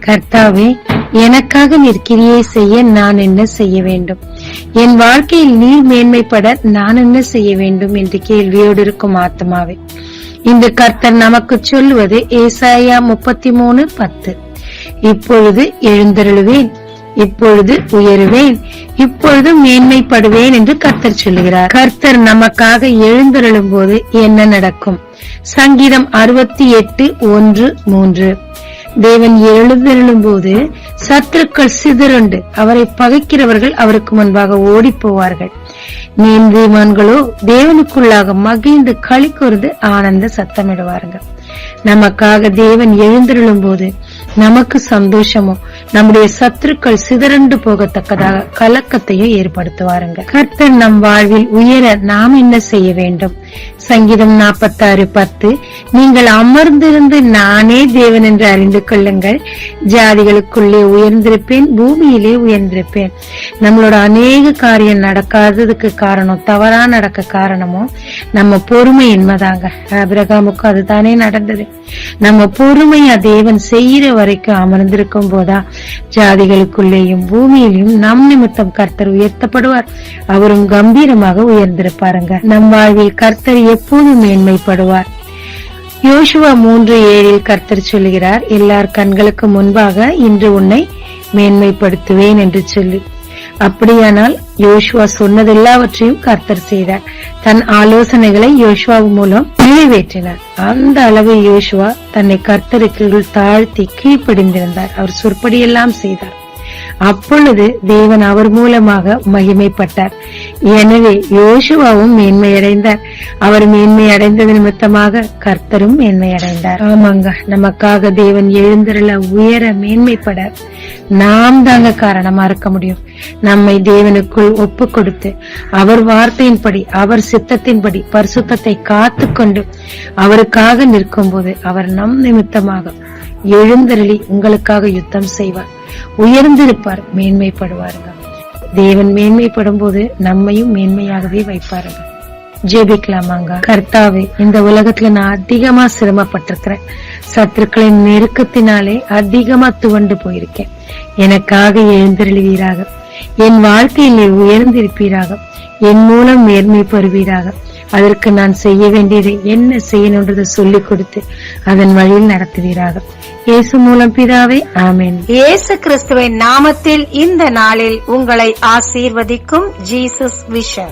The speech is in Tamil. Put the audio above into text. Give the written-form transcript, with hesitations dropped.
கர்த்தாவே, எனக்காக நீர் கிரியை செய்ய நான் என்ன செய்ய வேண்டும்? என் வாழ்க்கையில் நீர் மேன்மைப்பட நான் என்ன செய்ய வேண்டும் என்று கேள்வியோடு இருக்கும் ஆத்மாவே, இந்த கர்த்தர் நமக்கு சொல்லுவது ஏசாயா 33:10. இப்பொழுது எழுந்தருளுவேன், இப்பொழுது உயருவேன், இப்பொழுது மேன்மைப்படுவேன் என்று கர்த்தர் சொல்லுகிறார். கர்த்தர் நமக்காக எழுந்தருளும் போது என்ன நடக்கும்? சங்கீதம் 68:1-3. தேவன் எழுந்தருளும் போது சத்துருக்கள் சிதறுண்டு அவரை பகைக்கிறவர்கள் அவருக்கு முன்பாக ஓடி போவார்கள். நீதிமான்களோ தேவனுக்குள்ளாக மகிழ்ந்து களி கூர்ந்து ஆனந்த சத்தமிடுவார்கள். நமக்காக தேவன் எழுந்தருளும் போது நமக்கு சந்தோஷமும் நம்முடைய சத்துருக்கள் சிதறண்டு போகத்தக்கதாக கலக்கத்தையும் ஏற்படுத்துவாருங்க. கர்த்தர் நம் வாழ்வில் உயர நாம் என்ன செய்ய வேண்டும்? சங்கீதம் 46:10. நீங்கள் அமர்ந்திருந்து நானே தேவன் என்று அறிந்து கொள்ளுங்கள், ஜாதிகளுக்குள்ளே உயர்ந்திருப்பேன், பூமியிலே உயர்ந்திருப்பேன். நம்மளோட அநேக காரியம் நடக்காததுக்கு காரணம், தவறா நடக்க காரணமும் நம்ம பொறுமை என்பதாங்க. ஆபிரகாமுக்கு அதுதானே நடந்தது. நம்ம பொறுமையா தேவன் செய்யற வரைக்கும் அமர்ந்திருக்கும் போதா ஜாதிகளுக்குள்ளேயும் பூமியிலும் நம் நிமித்தம் கர்த்தர் உயர்த்தப்படுவார். அவரும் கம்பீரமாக உயர்ந்திருப்பாருங்க. நம் வாழ்வில் கர்த்தர் எப்போதும் மேன்மைப்படுவார். யோசுவா 3:7 கர்த்தர் சொல்லுகிறார், எல்லார் கண்களுக்கு முன்பாக இன்று உன்னை மேன்மைப்படுத்துவேன் என்று சொல்லி. அப்படியானால் யோசுவா சொன்னதெல்லாவற்றையும் கர்த்தர் செய்தார். தன் ஆலோசனைகளை யோசுவா மூலம் நிறைவேற்றினார். அந்த அளவு யோசுவா தன்னை கர்த்தருக்கு தாழ்த்தி கீழ்ப்படிந்திருந்தார். அவர் சொற்படியெல்லாம் செய்தார். அப்பொழுது தேவன் அவர் மூலமாக மகிமைப்பட்டார். எனவே யோசுவாவும் மேன்மையடைந்தார். அவர் மேன்மை அடைந்தது நிமித்தமாக கர்த்தரும் மேன்மை அடைந்தார். ஆமாங்க, நமக்காக தேவன் எழுந்தருள உயர மேன்மைப்பட நாம் தாங்க காரணமா இருக்க முடியும். நம்மை தேவனுக்குள் ஒப்பு கொடுத்து அவர் வார்த்தையின்படி அவர் சித்தத்தின்படி பரிசுத்தத்தை காத்துக்கொண்டு அவருக்காக நிற்கும் போது அவர் நம் நிமித்தமாக எழுந்தருளி உங்களுக்காக யுத்தம் செய்வார், உயர்ந்திருப்பார், மேன்மைப்படுவாருங்க. தேவன் மேன்மைப்படும் போது நம்மையும் மேன்மையாகவே வைப்பாருங்க. ஜெபிக்கலாமாங்க. கர்த்தாவே, இந்த உலகத்துல நான் அதிகமா சிரமப்பட்டிருக்கிறேன். சத்துருக்களின் நெருக்கத்தினாலே அதிகமா துவண்டு போயிருக்கேன். எனக்காக எழுந்தருளுவீராக. என் வாழ்க்கையில் உயர்ந்திருப்பீராக. என் மூலம் மேன்மை பெறுவீராக. அதற்கு நான் செய்ய வேண்டியதை என்ன செய்யணும்ன்றதை சொல்லிக் கொடுத்து அதன் வழியில் நடத்துவீராக. இயேசு மூலம் பிதாவே, ஆமென். இயேசு கிறிஸ்துவின் நாமத்தில் இந்த நாளில் உங்களை ஆசீர்வதிக்கும் ஜீசஸ் விஷன்.